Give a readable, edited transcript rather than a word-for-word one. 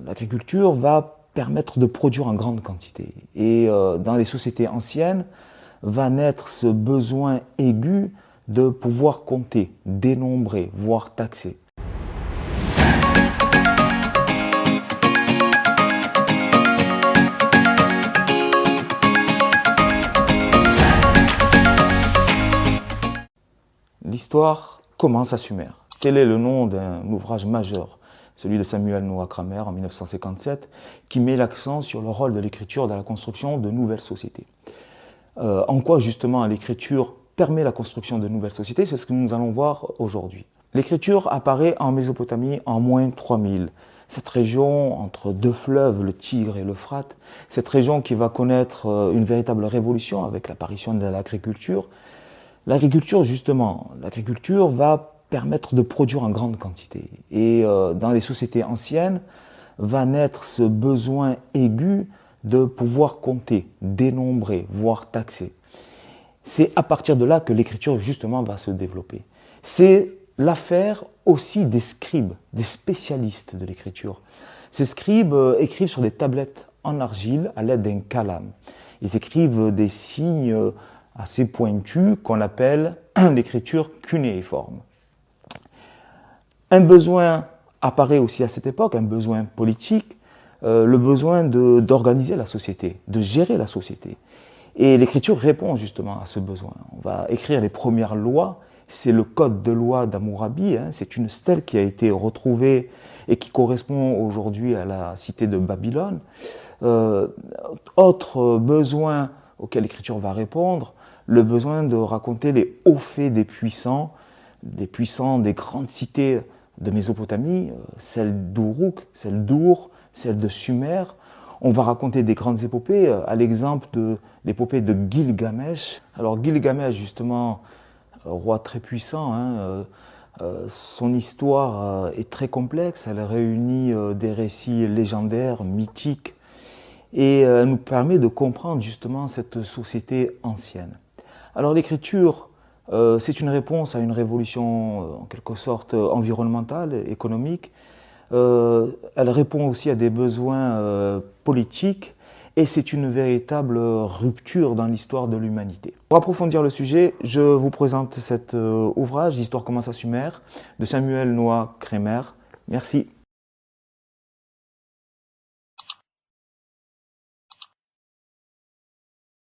L'agriculture va permettre de produire en grande quantité. Et dans les sociétés anciennes, va naître ce besoin aigu de pouvoir compter, dénombrer, voire taxer. L'histoire commence à Sumer. Quel est le nom d'un ouvrage majeur, celui de Samuel Noah Kramer en 1957, qui met l'accent sur le rôle de l'écriture dans la construction de nouvelles sociétés. En quoi justement l'écriture permet la construction de nouvelles sociétés, c'est ce que nous allons voir aujourd'hui. L'écriture apparaît en Mésopotamie en moins 3000. Cette région entre deux fleuves, le Tigre et l'Euphrate, cette région qui va connaître une véritable révolution avec l'apparition de l'agriculture. L'agriculture, justement, l'agriculture va permettre de produire en grande quantité. Et dans les sociétés anciennes, va naître ce besoin aigu de pouvoir compter, dénombrer, voire taxer. C'est à partir de là que l'écriture, justement, va se développer. C'est l'affaire aussi des scribes, des spécialistes de l'écriture. Ces scribes écrivent sur des tablettes en argile à l'aide d'un calame. Ils écrivent des signes assez pointus qu'on appelle l'écriture cunéiforme. Un besoin apparaît aussi à cette époque, un besoin politique, le besoin d'organiser la société, de gérer la société. Et l'écriture répond justement à ce besoin. On va écrire les premières lois, c'est le code de loi d'Hammurabi, c'est une stèle qui a été retrouvée et qui correspond aujourd'hui à la cité de Babylone. Autre besoin auquel l'écriture va répondre, le besoin de raconter les hauts faits des puissants des grandes cités de Mésopotamie, celle d'Uruk, celle d'Ur, celle de Sumer. On va raconter des grandes épopées, à l'exemple de l'épopée de Gilgamesh. Alors Gilgamesh, justement, roi très puissant, son histoire est très complexe, elle réunit des récits légendaires, mythiques, et elle nous permet de comprendre justement cette société ancienne. Alors l'écriture, c'est une réponse à une révolution en quelque sorte environnementale, économique. Elle répond aussi à des besoins politiques et c'est une véritable rupture dans l'histoire de l'humanité. Pour approfondir le sujet, je vous présente cet ouvrage, L'Histoire commence à Sumer, de Samuel Noah Kramer. Merci.